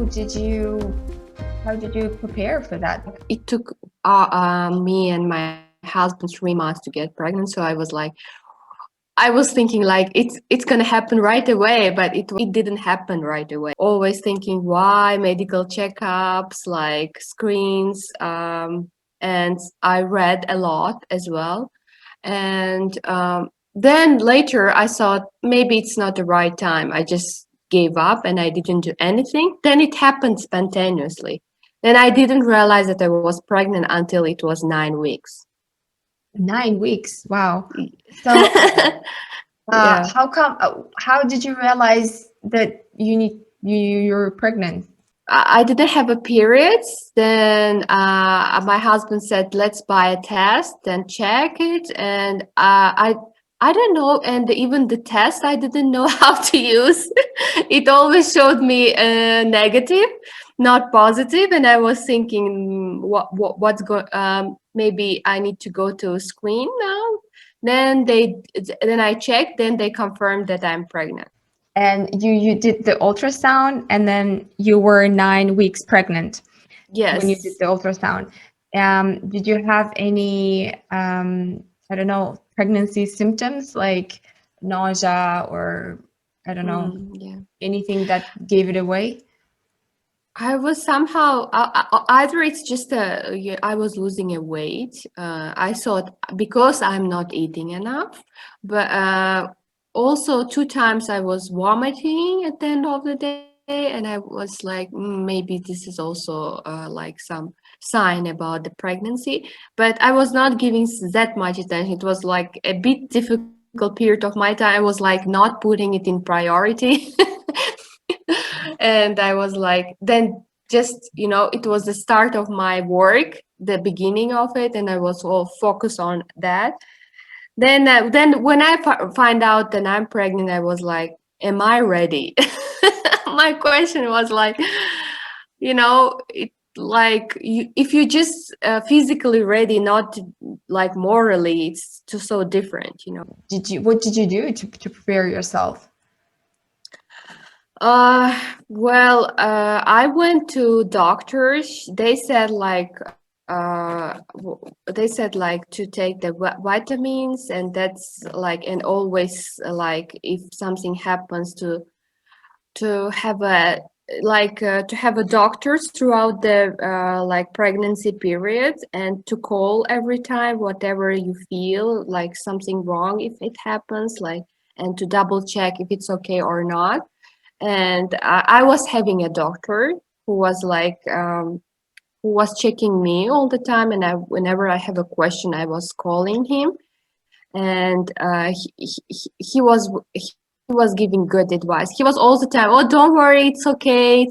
did you prepare for that? It took me and my husband 3 months to get pregnant. So I was thinking like it's gonna happen right away, but it didn't happen right away. Always thinking why medical checkups, like screens, and I read a lot as well. And then later I thought maybe it's not the right time. I just gave up and I didn't do anything. Then it happened spontaneously. Then I didn't realize that I was pregnant until it was 9 weeks. 9 weeks. Wow. So Yeah. how did you realize that you're pregnant? I didn't have a period. Then my husband said, "Let's buy a test and check it." And I don't know. And even the test, I didn't know how to use. It always showed me negative, not positive. And I was thinking, what's going? Maybe I need to go to a screen now. Then I checked. Then they confirmed that I'm pregnant. And you did the ultrasound, and then you were 9 weeks pregnant when you did Yes. the ultrasound. Did you have any I don't know, pregnancy symptoms like nausea or I don't know, Yeah. anything that gave it away? I was somehow either it's just I was losing a weight. I thought because I'm not eating enough, but also 2 times I was vomiting at the end of the day, and I was like, maybe this is also like some sign about the pregnancy. But I was not giving that much attention. It was like a bit difficult period of my time. I was like not putting it in priority. And I was like, then just, it was the start of my work, the beginning of it, and I was all focused on that. Then when I find out that I'm pregnant, I was like, am I ready? My question was like, if you just physically ready, not like morally, it's just so different. What did you do to prepare yourself? I went to doctors. They said like to take the vitamins, and that's like, and always like if something happens to have a to have a doctors throughout the like pregnancy period, and to call every time whatever you feel like something wrong if it happens, like, and to double check if it's okay or not. And I was having a doctor who was like who was checking me all the time, and whenever I have a question I was calling him. And he was giving good advice. He was all the time, oh, don't worry, it's okay,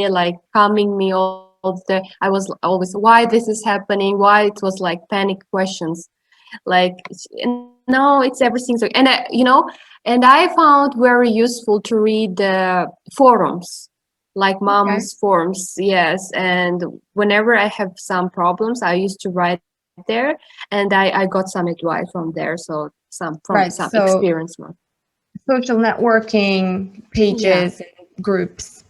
like calming me all the time. I was always, why this is happening, why. It was like panic questions, like, no, it's everything's okay. And I found very useful to read the forums, like Okay. mom's forums. Yes. And whenever I have some problems, I used to write there, and I got some advice from there. So from Right. some So experienced one. social networking Yeah. pages, groups.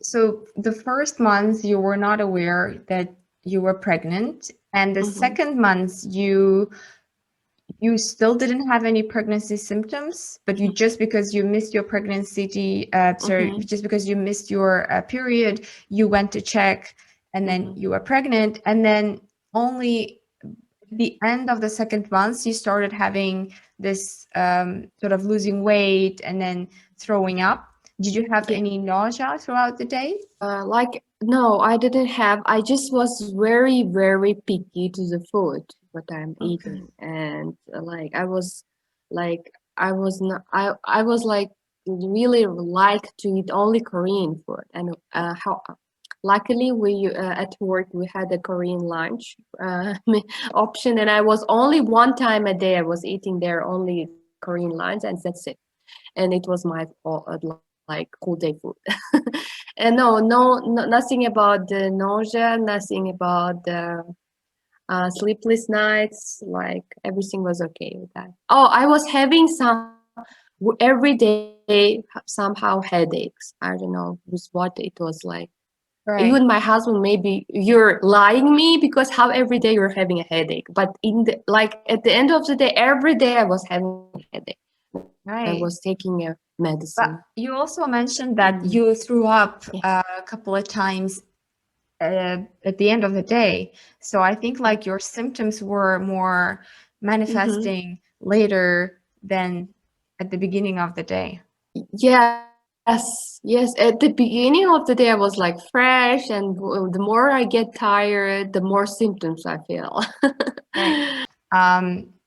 So the first month you were not aware that you were pregnant, and the Hmm. second month you still didn't have any pregnancy symptoms, but you just because you missed your pregnancy, Hmm. just because you missed your period, you went to check, and then you were pregnant, and then only the end of the second month you started having this sort of losing weight and then throwing up. Did you have Yeah. any nausea throughout the day? Like, no, I didn't have. I just was very, very picky to the food what I'm Okay. eating, and like like I was like really like to eat only Korean food. And how luckily we at work we had a Korean lunch option, and I was only one time a day I was eating there only Korean lunch, and that's it. And it was my like whole day food. And no, nothing about the nausea, nothing about the sleepless nights. Like everything was okay with that. Oh, I was having every day somehow headaches. I don't know with what it was like. Right. Even my husband, maybe you're lying me, because how every day you're having a headache. But in the like at the end of the day, every day I was having a headache. I Right. was taking a But medicine. you also mentioned that Mhm. you threw up Yeah. a couple of times at the end of the day. So I think like your symptoms were more Mhm. manifesting later than at the beginning of the day. Yes, yes. At the beginning of the day, I was like fresh, and the more I get tired, the more symptoms I feel. Right.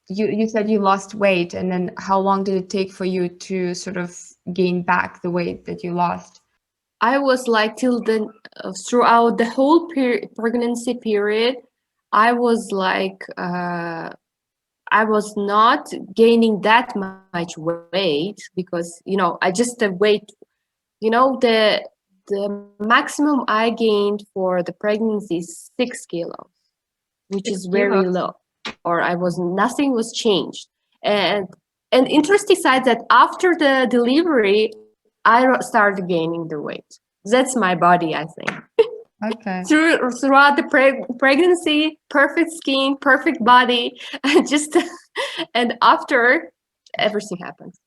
You said you lost weight, and then how long did it take for you to sort of gain back the weight that you lost? I was like till the throughout the whole pregnancy period, I was like I was not gaining that much weight, because I just the weight, the maximum I gained for the pregnancy is 6 kilos, which Six is very kilos. low, or I was nothing was changed. And interesting side that after the delivery, I started gaining the weight. That's my body, I think. Okay. Throughout the pregnancy, perfect skin, perfect body, just and after, everything happens.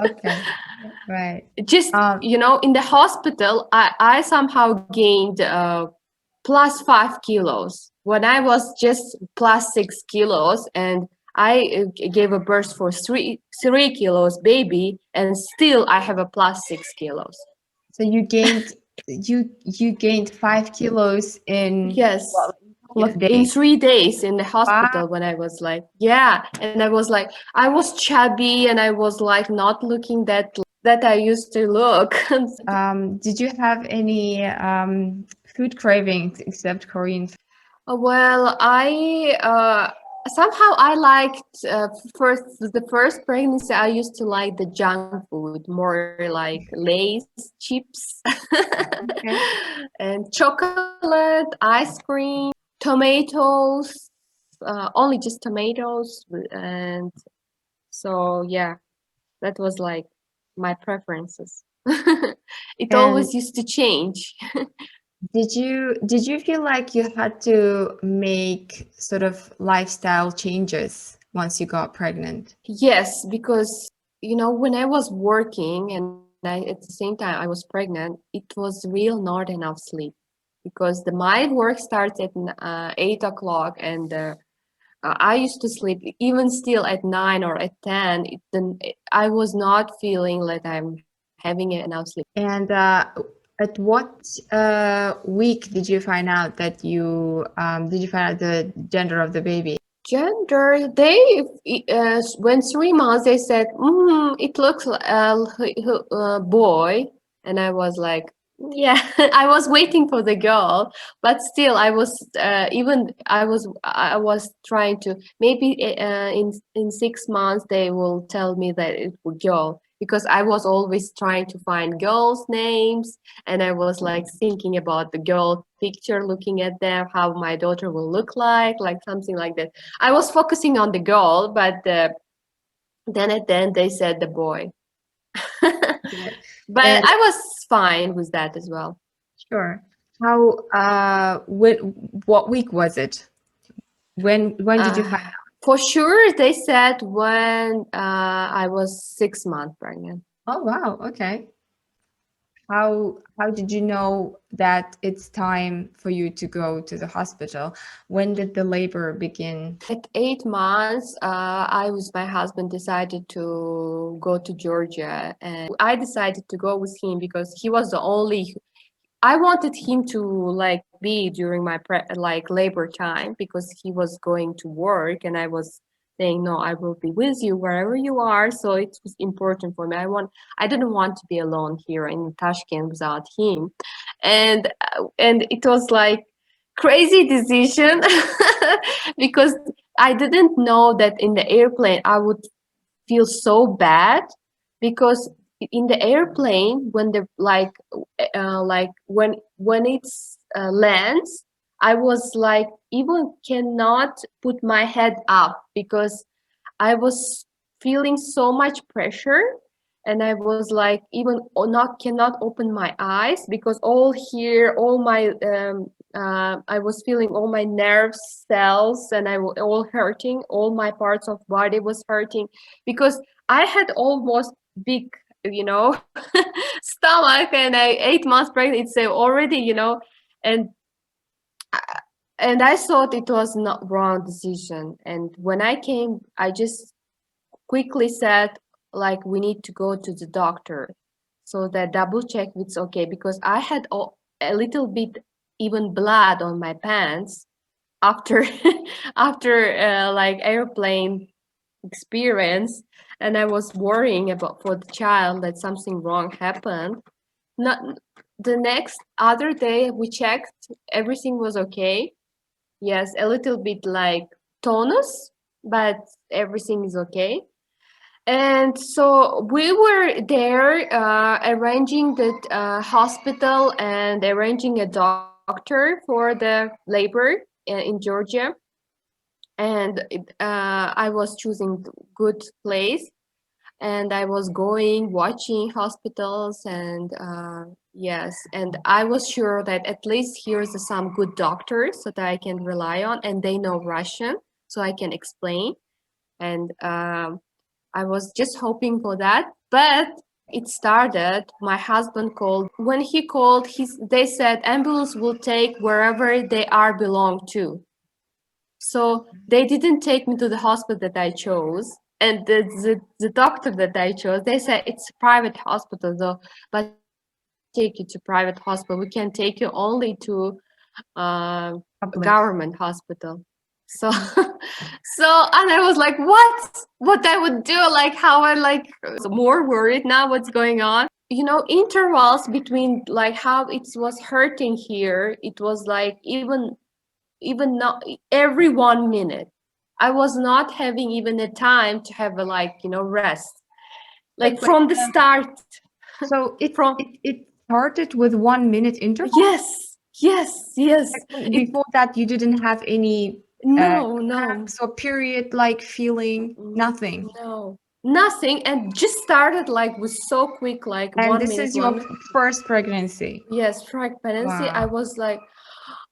Okay. Right. Just Um, in the hospital, I somehow gained plus 5 kilos when I was just plus 6 kilos, and I gave a birth for 3 kilos baby, and still I have a plus 6 kilos. so you gained 5 kilos in Yes. what, like a couple Yes, of in days. 3 days in the Wow. hospital, when I was like, yeah, and I was like, I was chubby, and I was like not looking that I used to look. Did you have any food cravings except Korean food? Well, I somehow I liked the first pregnancy. I used to like the junk food more, like Lay's chips Okay. and chocolate, ice cream, tomatoes, only just tomatoes, and so yeah, that was like my preferences. It And always used to change. did you feel like you had to make sort of lifestyle changes once you got pregnant? Yes, because when I was working, and at the same time I was pregnant, it was real not enough sleep, because my work starts at 8 o'clock, and I used to sleep even still at 9 or at 10. I was not feeling like I'm having enough sleep. And at what week did you find out that did you find out the gender of the baby? Gender, they when 3 months they said, it looks boy, and I was like, yeah. I was waiting for the girl, but still I was even I was trying to, maybe in 6 months they will tell me that it will girl, because I was always trying to find girls' names, and I was like thinking about the girl picture, looking at them, how my daughter will look like something like that. I was focusing on the girl, but then at the end they said the boy. Okay. But And I was fine with that as well. sure. How what week was it? When did you find Uh, for sure, they said when I was 6 months pregnant. out? Oh wow, okay. How did you know that it's time for you to go to the hospital? When did the labor begin? At 8 months, I with my husband decided to go to Georgia, and I decided to go with him because he was the only. I wanted him to like be during my like labor time, because he was going to work, and I was saying, no, I will be with you wherever you are. So it was important for me. I didn't want to be alone here in Tashkent without him, and it was like crazy decision because I didn't know that in the airplane I would feel so bad, because in the airplane, when the like when it's lands, I was like even cannot put my head up, because I was feeling so much pressure, and I was like even not cannot open my eyes because all here, all my I was feeling all my nerve cells and all hurting, all my parts of body was hurting because I had almost big, you know, stomach, and I 8 months pregnant. It's already, you know, and and I thought it was not wrong decision. And when I came, I just quickly said like we need to go to the doctor so that double check it's okay because I had a little bit even blood on my pants after after like airplane experience, and I was worrying about for the child that something wrong happened. Not the next other day we checked, everything was okay. Yes, a little bit like tonus, but everything is okay. And so we were there arranging the hospital and arranging a doctor for the labor in Georgia. And I was choosing good place, and I was going watching hospitals, and yes, and I was sure that at least here's some good doctors that I can rely on, and they know Russian, so I can explain. And I was just hoping for that, but it started. My husband called. When he called, they said ambulance will take wherever they are belong to. So they didn't take me to the hospital that I chose, and the doctor that I chose. They said it's a private hospital, though, but we cannot take you to private hospital. We can take you only to uh, Public. government hospital. So so and I was like, what I would do, like how I like so more worried now what's going on, you know, intervals between like how it was hurting here, it was like even not every 1 minute. I was not having even a time to have a like, you know, rest, like Wait, from the start. so From it started with 1 minute interval? yes Before that, you didn't have any no cramps or period like feeling, nothing. no nothing, and just started like with so quick, like And one this minute is your 1 minute. first pregnancy. Yes, pregnancy. I Wow. was like,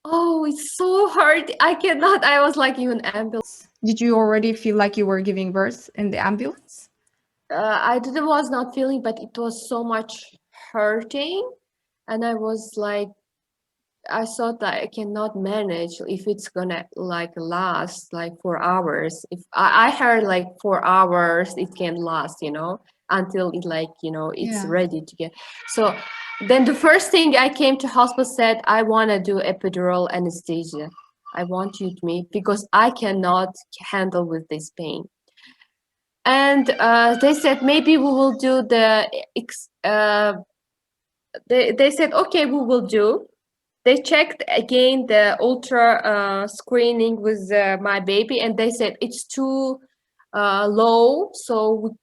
oh, it's so hard, I cannot. I was like even ambulance. Did you already feel like you were giving birth in the ambulance? I didn't was not feeling, but it was so much hurting, and I was like, I thought that I cannot manage if it's gonna like last like 4 hours. If I heard like 4 hours, it can last, you know, until it like, you know, it's Yeah. ready to get. So then the first thing I came to hospital said, I want to do epidural anesthesia. I want you to me because I cannot handle with this pain. And they said maybe we will do they said okay, we will do. They checked again the ultra screening with my baby, and they said it's too low, so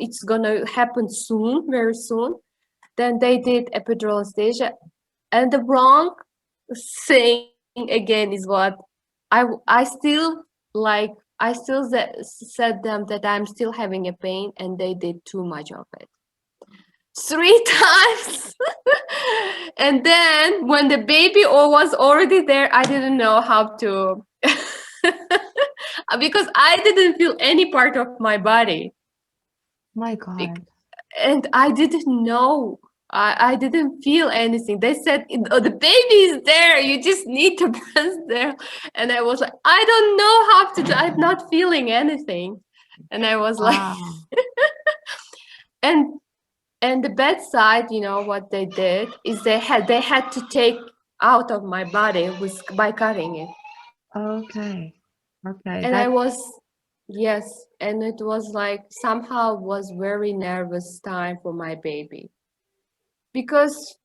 it's gonna happen soon, very soon. Then they did epidural anesthesia, and the wrong thing again is what I still like. I still said them that I'm still having a pain, and they did too much of it. 3 times. And then when the baby was already there, I didn't know how to because I didn't feel any part of my body. My God. And I didn't know. I didn't feel anything. They said, oh, the baby is there. You just need to press there. And I was like, I don't know how to do. I'm not feeling anything. And I was like, Wow. and and the bedside, you know what they did is they had to take out of my body with by cutting it. Okay. Okay. And I That was, yes, and it was like somehow was very nervous time for my baby because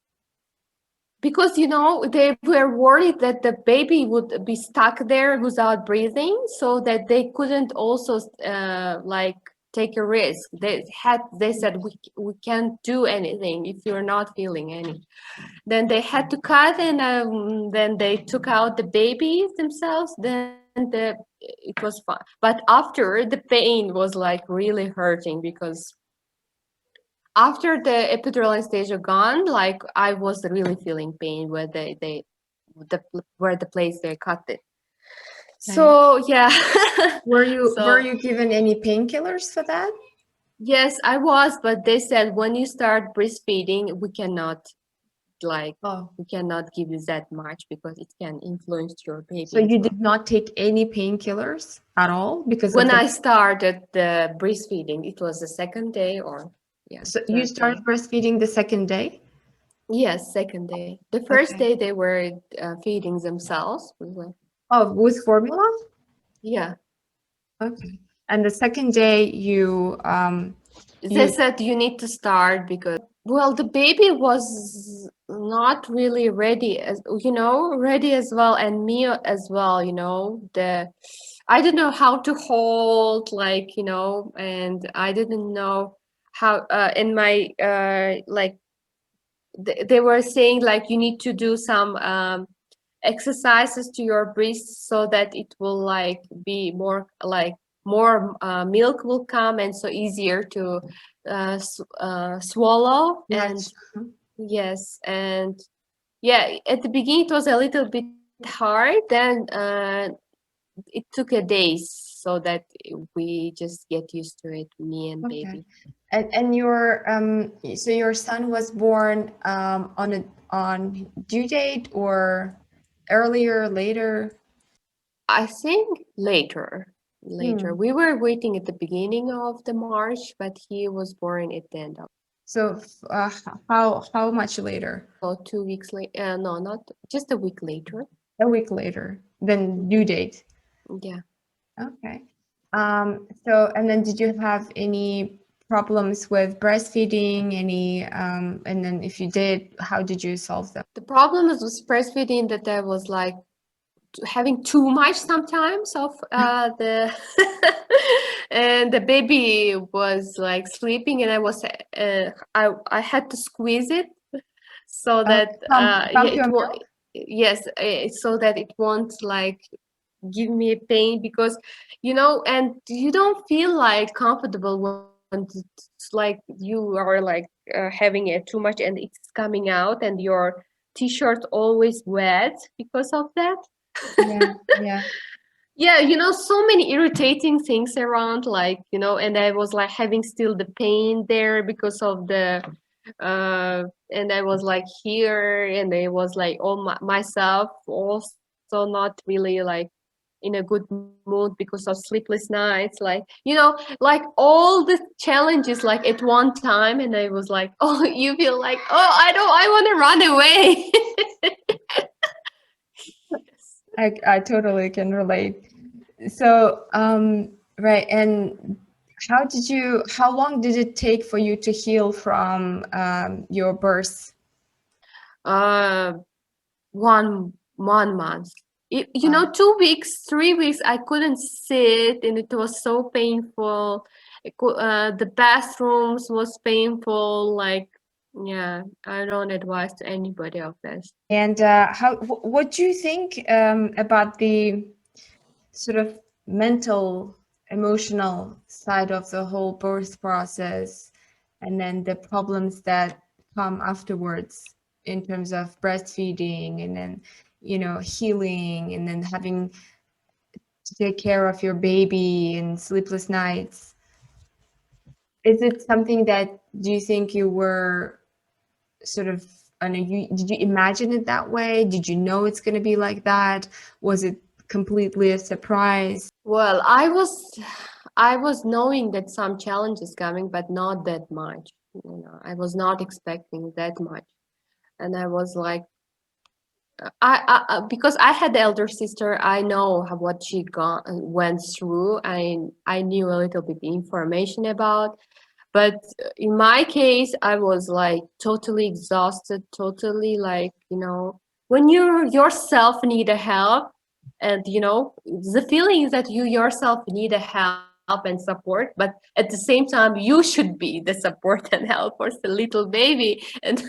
you know they were worried that the baby would be stuck there without breathing, so that they couldn't also like take a risk. They said we can't do anything if you're not feeling any. Then they had to cut, and then they took out the babies themselves. Then it was fun, but after the pain was like really hurting because after the epidural anesthesia gone, like I was really feeling pain where where the place they cut it. So yeah. Were you So given any painkillers for that? yes, I was, but they said when you start breastfeeding, we cannot give you that much because it can influence your baby. So you did not take any painkillers at all because when of the... I started the breastfeeding, it was the second day or So you started breastfeeding the second day? Yes, second day. The first day they were feeding themselves. Oh, with formula? Yeah. Okay. And the second day you They said you need to start because, well, the baby was not really ready as well, and me as well, I didn't know how to hold, and I didn't know how in my they were saying like you need to do some exercises to your breast so that it will like be more milk will come, and so easier to swallow. And yes, and yeah, at the beginning it was a little bit hard, then it took a day so that we just get used to it, me and baby. And your so your son was born on due date or earlier, later? I think later. We were waiting at the beginning of the March, but he was born at the end of. So how much later? So 2 weeks later. No, not just a week later. A week later than due date. Yeah. Okay. So, and then did you have any problems with breastfeeding? Any and then if you did, how did you solve them? The problem is with breastfeeding that I was like having too much sometimes of the and the baby was like sleeping, and I was I had to squeeze it so that yes, so that it won't like give me a pain, because and you don't feel like comfortable when it's like you are like having it too much and it's coming out, and your t-shirt always wet because of that. Yeah, so many irritating things around, and I was like having still the pain there because of the and I was like here, and I was like myself also not really like in a good mood because of sleepless nights, like all the challenges like at one time, and I was like, oh, you feel like, oh, I want to run away. I totally can relate. So right, and how long did it take for you to heal from your birth? 1 month. 2 weeks, 3 weeks, I couldn't sit, and it was so painful. The bathrooms was painful. Yeah, I don't advise to anybody of this. And what do you think about the sort of mental, emotional side of the whole birth process, and then the problems that come afterwards in terms of breastfeeding, and then healing, and then having to take care of your baby and sleepless nights? Is it something that, do you think you were sort of, did you imagine it that way? Did you know it's going to be like that? Was it completely a surprise? Well, I was knowing that some challenges coming, but not that much. I was not expecting that much, and I was like, I because I had the elder sister, I know what she went through. I knew a little bit information about, but in my case, I was like totally exhausted, totally like, when you yourself need a help, and the feeling is that you yourself need a help and support, but at the same time you should be the support and help for the little baby, and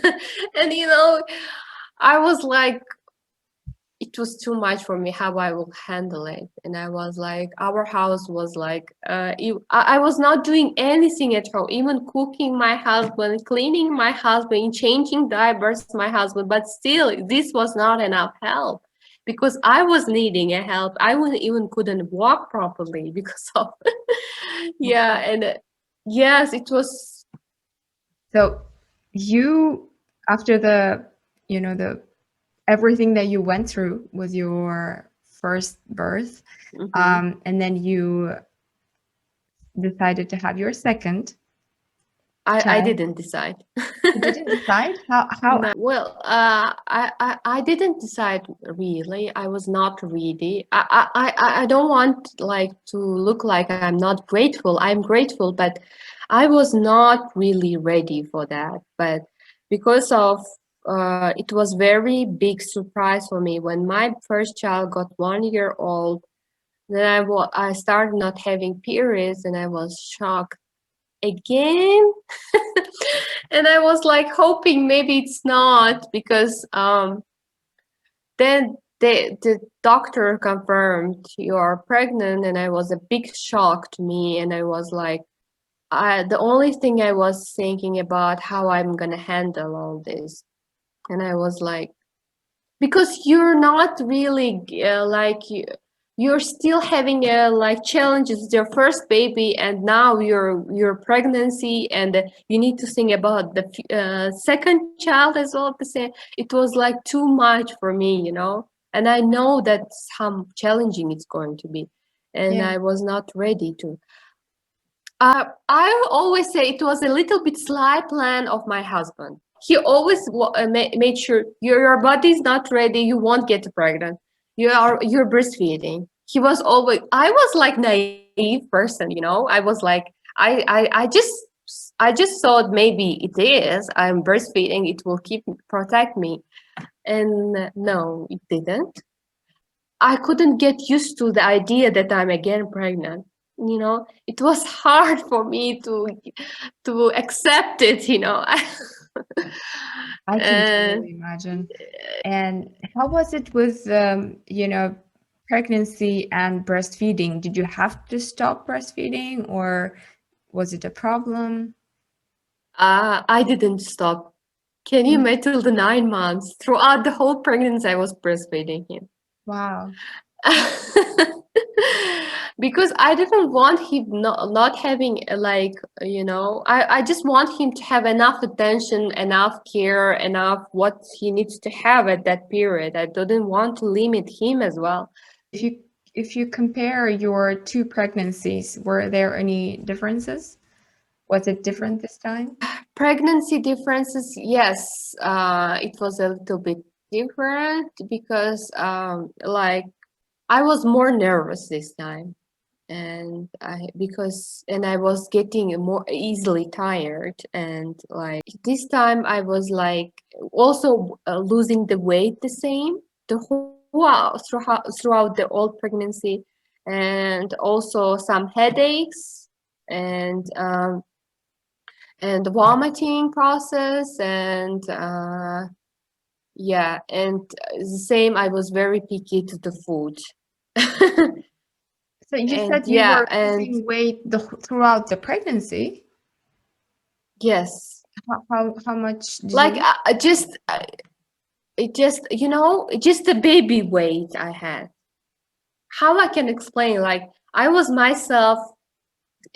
and I was like, it was too much for me how I will handle it. And I was like, our house was like, I was not doing anything at home, even cooking my husband, cleaning my husband, changing diapers my husband, but still this was not enough help because I was needing a help. I wouldn't even couldn't walk properly because of yeah. And yes, it was. So you, after the, the everything that you went through with your first birth, and then you decided to have your second I child. didn't decide. You didn't decide? How? No, well, I didn't decide really. I was not ready. I don't want like to look like I'm not grateful. I'm grateful, but I was not really ready for that. But because of it was very big surprise for me when my first child got 1 year old. Then I started not having periods, and I was shocked again. And I was like hoping maybe it's not, because then the doctor confirmed you are pregnant, and I was a big shock to me. And I was like, the only thing I was thinking about how I'm gonna handle all this. And I was like, because you're not really you're still having like challenges with your first baby, and now your pregnancy, and you need to think about the second child as well at the same. It was like too much for me, and I know that's how challenging it's going to be, and I was not ready to. I always say it was a little bit sly plan of my husband. He always made sure your body's not ready, you won't get pregnant. You're breastfeeding. He was always. I was like naive person, I was like, I just thought maybe it is. I'm breastfeeding. It will protect me, and no, it didn't. I couldn't get used to the idea that I'm again pregnant. It was hard for me to accept it. I can totally imagine. And how was it with pregnancy and breastfeeding? Did you have to stop breastfeeding, or was it a problem? I didn't stop. Can you imagine, till the 9 months? Throughout the whole pregnancy, I was breastfeeding him. Wow. Because I didn't want him not having I just want him to have enough attention, enough care, enough what he needs to have at that period. I didn't want to limit him as well. If you compare your two pregnancies, were there any differences? Was it different this time? Pregnancy differences, yes. It was a little bit different because I was more nervous this time, and I was getting more easily tired, and like this time I was like also losing the weight the same throughout the whole pregnancy, and also some headaches, and vomiting process, and yeah, and the same, I was very picky to the food. So you And said you were losing weight throughout the pregnancy? Yes. How much did Like you just the baby weight I had. How I can explain? Like I was myself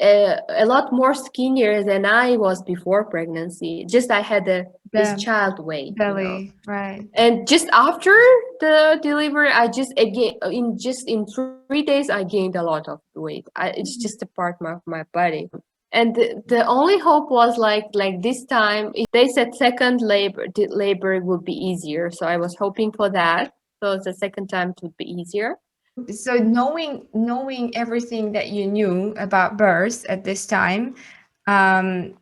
a lot more skinnier than I was before pregnancy. Just I had this child weight, belly, right? And just after the delivery, I just again in 3 days I gained a lot of weight. It's just a part of my body. And the only hope was like this time they said second labor would be easier, so I was hoping for that. So the second time it would be easier. So knowing everything that you knew about birth at this time, how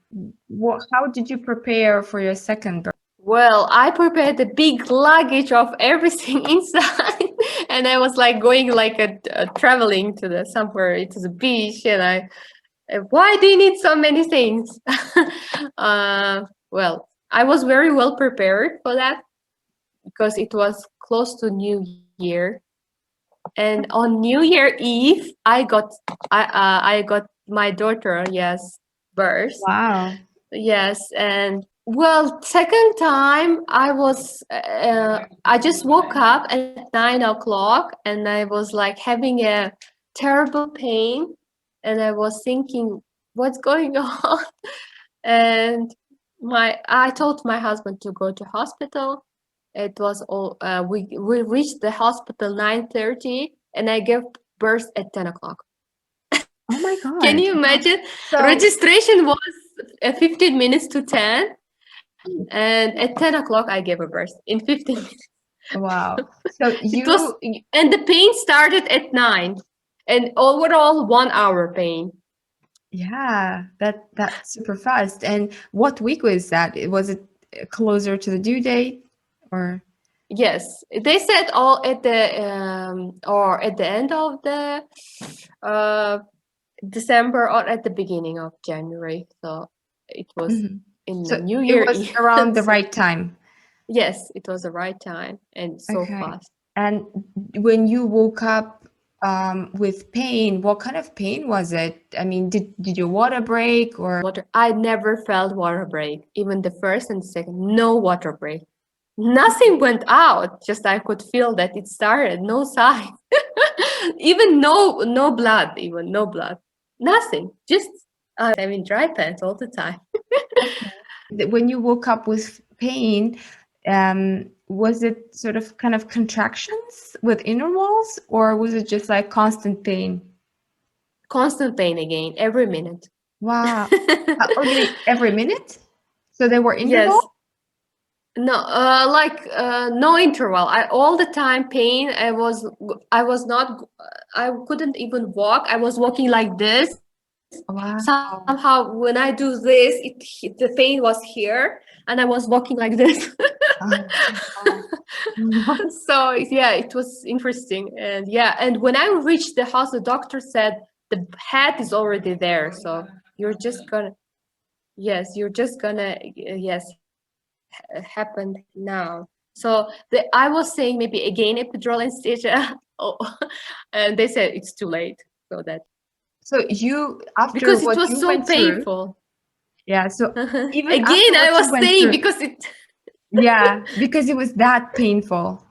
did you prepare for your second birth? Well, I prepared a big luggage of everything inside, and I was like going like a traveling to somewhere to the beach, and why do you need so many things? Well, I was very well prepared for that because it was close to New year. And on New Year Eve, I got my daughter, yes, birth. Wow. Yes, and well, second time I just woke up at 9 o'clock and I was like having a terrible pain, and I was thinking, what's going on? And I told my husband to go to hospital. It was all we reached the hospital 9:30, and I gave birth at 10 o'clock. Oh my Can God. you imagine? So, Registration was 15 minutes to 10, and at 10 o'clock I gave a birth in 15 minutes. wow. So It was, you, and the pain started at 9, and overall 1 hour pain. yeah, that's super fast. And what week was that? Was it closer to the due date or? Yes, they said all at the or at the end of the uh, December or at the beginning of January. So it was Mhm. in the So New it Year was Eve. around the So, right time. yes, it was the right time and so Okay. fast. And when you woke up with pain, what kind of pain was it? I mean, did your water break or? Water. I never felt water break, even the first and second. No water break. Nothing went out. Just I could feel that it started. No sign. Even no blood. Even no blood. Nothing. Just I'm in dry pants all the time. When you woke up with pain, was it sort of kind of contractions with intervals, or was it just like constant pain? Constant pain again every minute. Wow. Oh, you mean every minute? So there were Yes. intervals? No, no interval. I all the time pain. I was not. I couldn't even walk. I was walking like this. Wow. Somehow, when I do this, the pain was here, and I was walking like this. Oh, wow. So yeah, it was interesting, and yeah, and when I reached the house, the doctor said the head is already there, so you're just gonna, yes, you're just gonna, yes, happened now. So I was saying maybe again epidural anesthesia, oh, and they said it's too late. So that So you, after because it what was you so went through, painful. yeah, so even Again, after I what you was went saying through, because it, yeah, because it was that painful.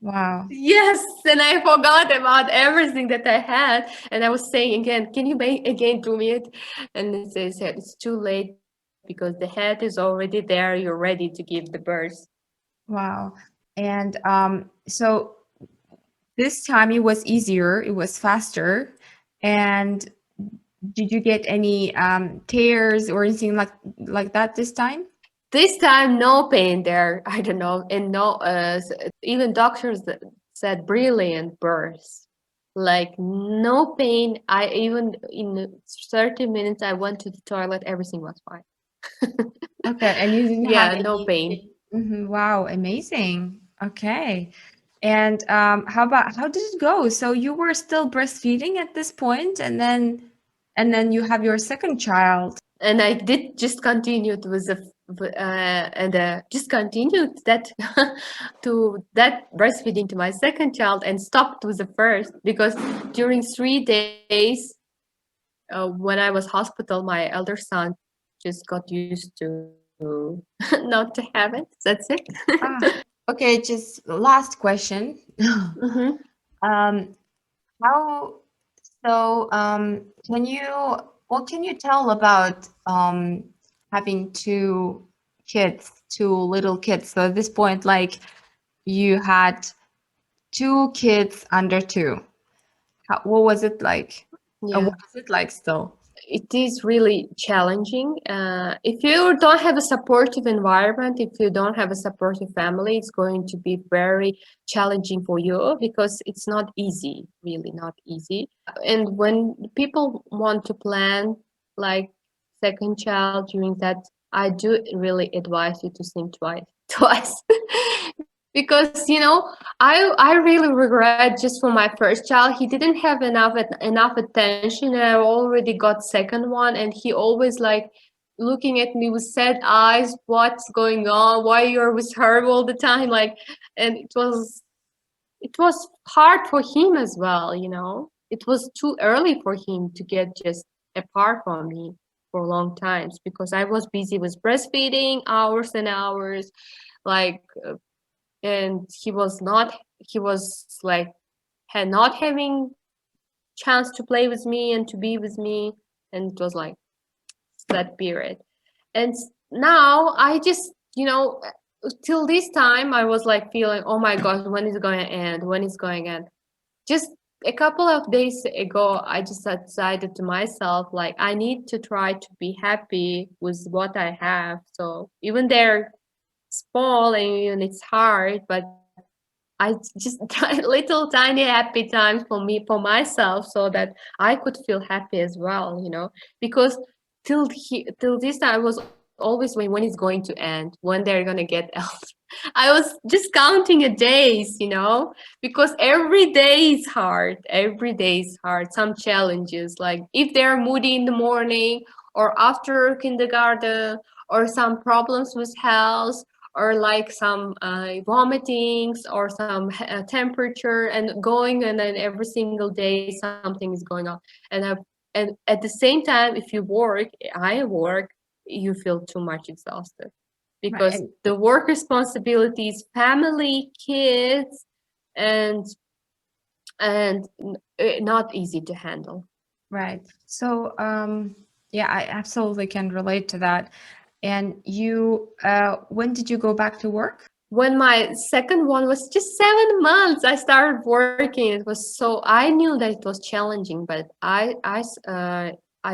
Wow. yes, and I forgot about everything that I had, and I was saying again, can you make again do it? And they said it's too late because the head is already there. You're ready to give the birth. Wow. And so this time it was easier, it was faster. And did you get any tears or anything like that this time? This time, no pain there. I don't know, and no, even doctors said brilliant birth, like no pain. I even in 30 minutes, I went to the toilet. Everything was fine. Okay, and you didn't have Yeah, no any. pain. Wow, amazing. Okay. And how did it go? So you were still breastfeeding at this point, and then you have your second child. And I did just continued with the and just continued that to that breastfeeding to my second child and stopped with the first because during 3 days when I was hospital, my elder son just got used to not to have it. That's it. Okay, just last question. Hmm. Um, how can you what can you tell about having two little kids? So at this point, like you had two kids under two. What was it like? Yeah. What is it like still? It is really challenging. If you don't have a supportive environment, if you don't have a supportive family, it's going to be very challenging for you because it's not easy, really not easy. And when people want to plan like second child during that, I do really advise you to think twice, twice, because I really regret just for my first child. He didn't have enough attention, and I already got second one, and he always like looking at me with sad eyes. What's going on? Why you're with her all the time? Like, and it was it was hard for him as well, you know. It was too early for him to get just apart from me for long times because I was busy with breastfeeding hours and hours, like, and he was like, had not having chance to play with me and to be with me, and it was like that period. And now I just, you know, till this time I was like feeling, oh my gosh, when is it going to end? When is it going to end? Just a couple of days ago, I just decided to myself, like, I need to try to be happy with what I have. So even they're small and even it's hard, but I just try little tiny happy times for me, for myself, so that I could feel happy as well, you know, because till this time I was always waiting when it's going to end, when they're gonna get out. I was just counting the days, you know, because every day is hard. Every day is hard. Some challenges, like if they're moody in the morning or after kindergarten, or some problems with health, or like some vomitings or some temperature and going, and then every single day something is going on. And at the same time, if you work, I work, you feel too much exhausted Right. because the work responsibilities, family, kids, and not easy to handle. Right. So, yeah, I absolutely can relate to that. And you, when did you go back to work? When my second one was just 7 months, I started working. It was so, I knew that it was challenging, but I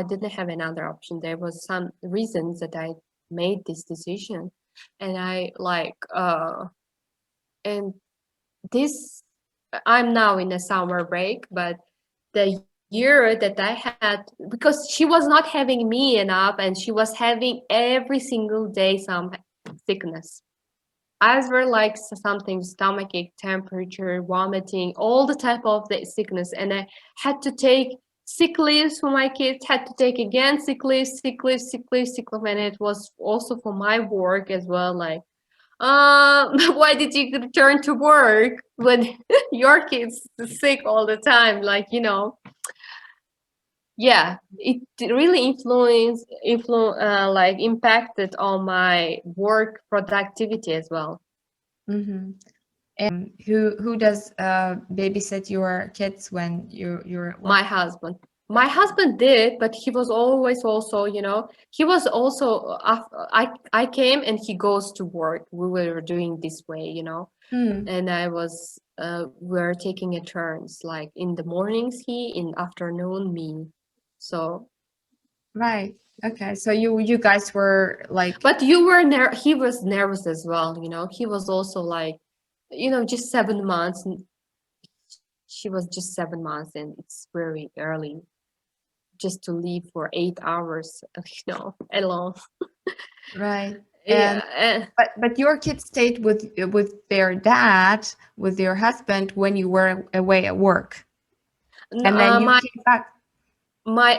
didn't have another option. There was some reasons that I made this decision, and I like and this, I'm now in a summer break, but the year that I had, because she was not having me enough, and she was having every single day some sickness. As were like something stomachache, temperature, vomiting, all the type of the sickness, and I had to take sick leaves for my kids. Had to take again sick leave, sick leave, sick leave, sick leave, and it was also for my work as well. Like, why did you return to work when your kids sick all the time? Like, you know, yeah, it really like impacted on my work productivity as well. Mm-hmm. And who does babysit your kids when you're at My work? husband. My husband did, but he was always also, you know, he was also, I came and he goes to work. We were doing this way, you know, Hmm. and I was, we were taking a turns, like in the mornings he, in afternoon me. So, Right. Okay. So you guys were like, but he was nervous as well, you know, he was also like, you know, just 7 months. She was just 7 months, and it's very early just to leave for 8 hours, you know, alone. right. And Yeah. but your kids stayed with their dad, with your husband when you were away at work, and then you My came back.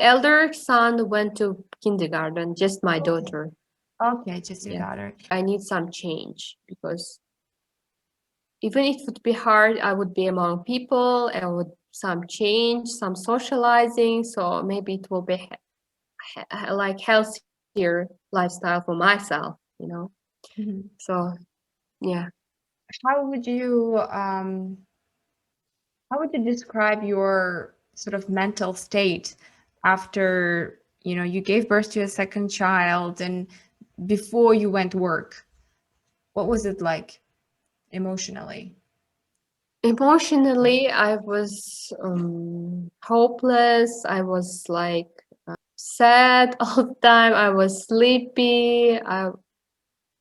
elder son went to kindergarten, just my Okay. daughter. Okay, just your Yeah. daughter. I need some change because even if it would be hard, I would be among people, I would some change, some socializing. So maybe it will be like healthier lifestyle for myself, you know. Mhm. So yeah. How would you how would you describe your sort of mental state after, you gave birth to a second child and before you went to work? What was it like emotionally? Emotionally, I was hopeless. I was like sad all the time. I was sleepy.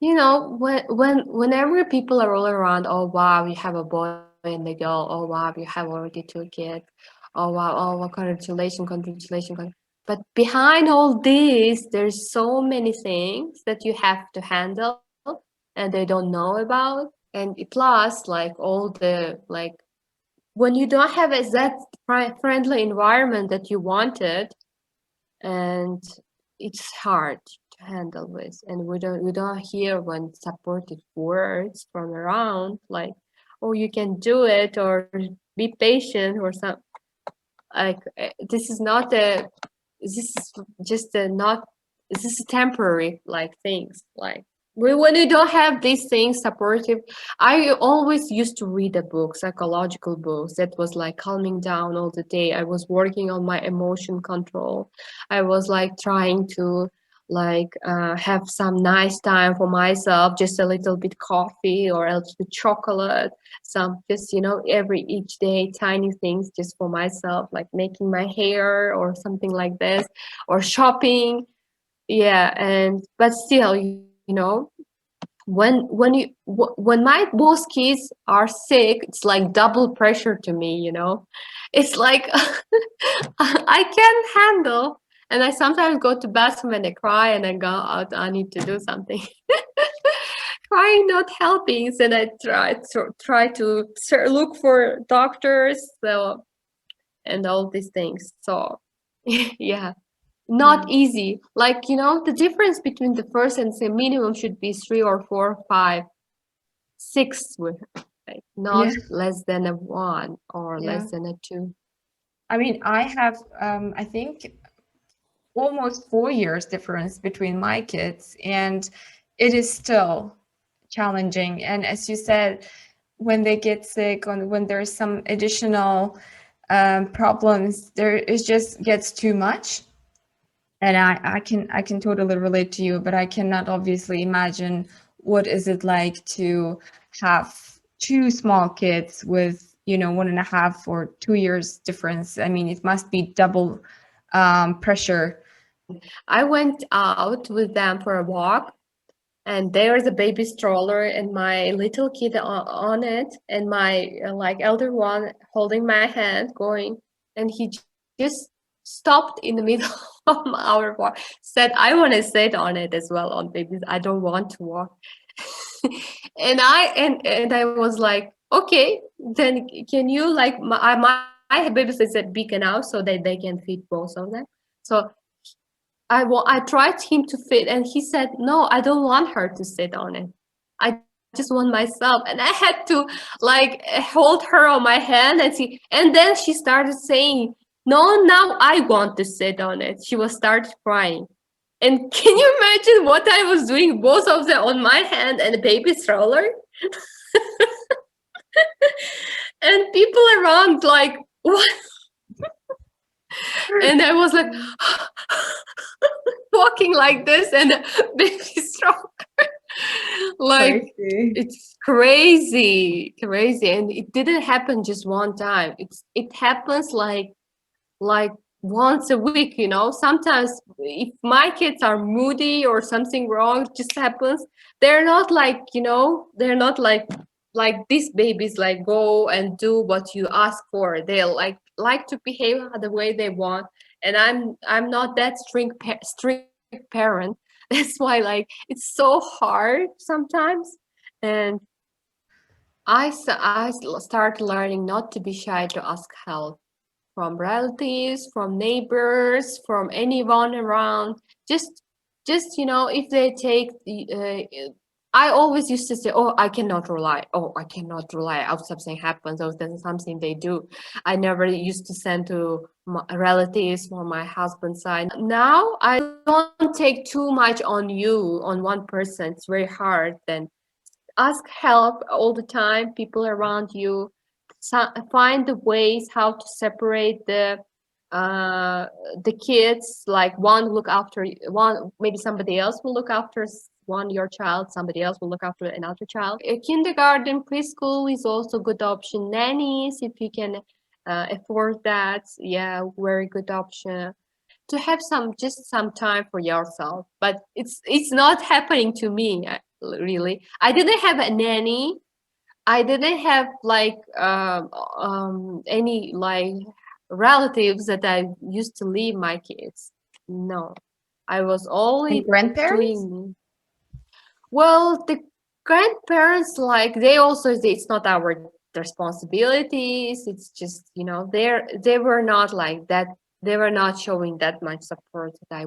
You know, whenever people are all around, oh wow, you have a boy and a girl. Oh wow, you have already two kids. Oh wow, oh well, congratulations, congratulations. But behind all this, there's so many things that you have to handle and they don't know about. And plus, like all the like when you don't have a that friendly environment that you wanted, and it's hard to handle with, and we don't hear when supportive words from around, like, oh, you can do it, or be patient, or some like this is not a this is just a not this is temporary like things like when you don't have these things supportive. I always used to read a book, psychological books, that was like calming down all the day. I was working on my emotion control. I was like trying to like have some nice time for myself, just a little bit coffee or else with chocolate, some just every each day tiny things just for myself, like making my hair or something like this, or shopping. Yeah. And but still, when my both kids are sick, it's like double pressure to me. It's like I can't handle. And I sometimes go to bathroom and I cry and I go out, I need to do something. Crying not helping, and I try to look for doctors, so, and all these things. So yeah, not easy. Like, the difference between the first and the minimum should be 3 or 4, 5, 6, like not Yeah. less than a 1 or Yeah. less than a 2. I mean, I have, I think, almost 4 years difference between my kids, and it is still challenging. And as you said, when they get sick, or when there's some additional problems, it just gets too much. And I can totally relate to you, but I cannot obviously imagine what is it like to have two small kids with 1.5 or 2 years difference. I mean, it must be double pressure. I went out with them for a walk, and there's a baby stroller and my little kid on it, and my like elder one holding my hand going, and he just stopped in the middle of our walk, said, I want to sit on it as well, on babies, I don't want to walk. And I was like, okay, then can you, like, my babies is big enough so that they can feed both of them. So I tried him to fit, and he said, "No, I don't want her to sit on it. I just want myself." And I had to like hold her on my hand and see. And then she started saying, "No, now I want to sit on it." She was started crying. And can you imagine what I was doing? Both of them on my hand and a baby stroller, and people around like, what? And I was like walking like this, and a baby stroller. Like, Crazy. it's crazy, and it didn't happen just one time. It happens like once a week. Sometimes if my kids are moody or something wrong just happens, they're not like, they're not like these babies, like go and do what you ask for. They like to behave the way they want, and I'm not that strict parent. That's why, like, it's so hard sometimes. And I started learning not to be shy to ask help from relatives, from neighbors, from anyone around. Just if they take I always used to say, "Oh, I cannot rely. Oh, I cannot rely. If something happens, or there's something they do." I never used to send to my relatives or my husband's side. Now I don't take too much on one person. It's very hard. Then ask help all the time, people around you. Find the ways how to separate the kids, like one look after one, maybe somebody else will look after one your child, somebody else will look after another child. A kindergarten, preschool is also good option. Nannies, if you can afford that, yeah, very good option to have some time for yourself. But it's not happening to me, really. I didn't have a nanny. I didn't have like any like relatives that I used to leave my kids. No, I was And always grandparents? doing me. Well, the grandparents, like, it's not our responsibilities. It's just, they were not like that. They were not showing that much support that I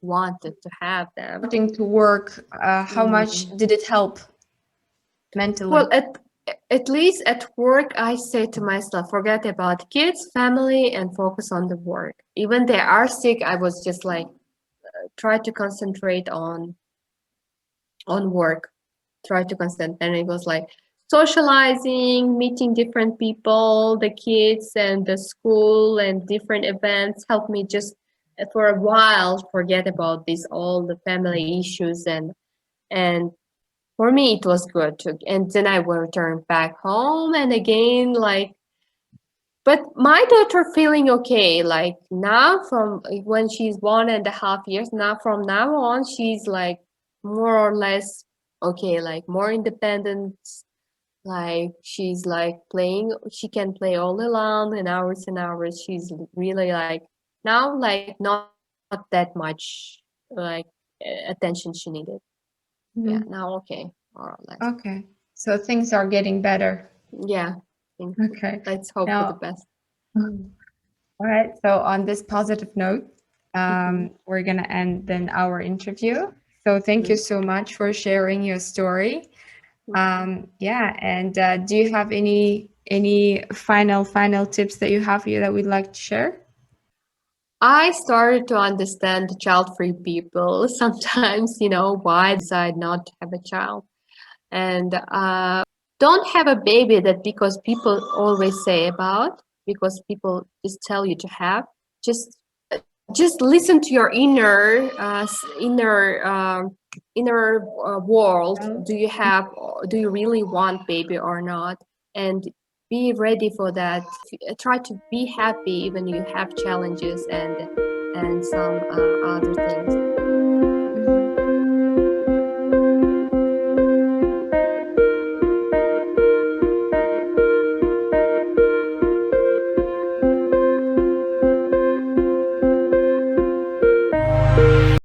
wanted to have them. Starting to work, how much Mm. did it help mentally? Well, at least at work, I say to myself, forget about kids, family, and focus on the work. Even they are sick, I was just like, try to concentrate on work, try to concentrate. And it was like socializing, meeting different people, the kids and the school and different events helped me just for a while forget about this all the family issues, and for me it was good too. And then I will return back home and again like, but my daughter feeling okay like now from when she's 1.5 years, now from now on she's like more or less okay, like more independent, like she's like playing, she can play all alone and hours. She's really like now like not that much like attention she needed. Yeah, Mhm. now okay, more or less. Okay. So things are getting better. Yeah, thank you. Okay. Let's hope for the Now, best. all right. So on this positive note, Mhm. we're gonna end then our interview. So thank you so much for sharing your story. Yeah, and do you have any final tips that you have here that we'd like to share? I started to understand the child-free people sometimes, you know, why decide not to have a child. And don't have a baby that because people always say about, because people just tell you to have. Just just listen to your inner world. Do you really want baby or not? And be ready for that. Try to be happy even you have challenges and some other things.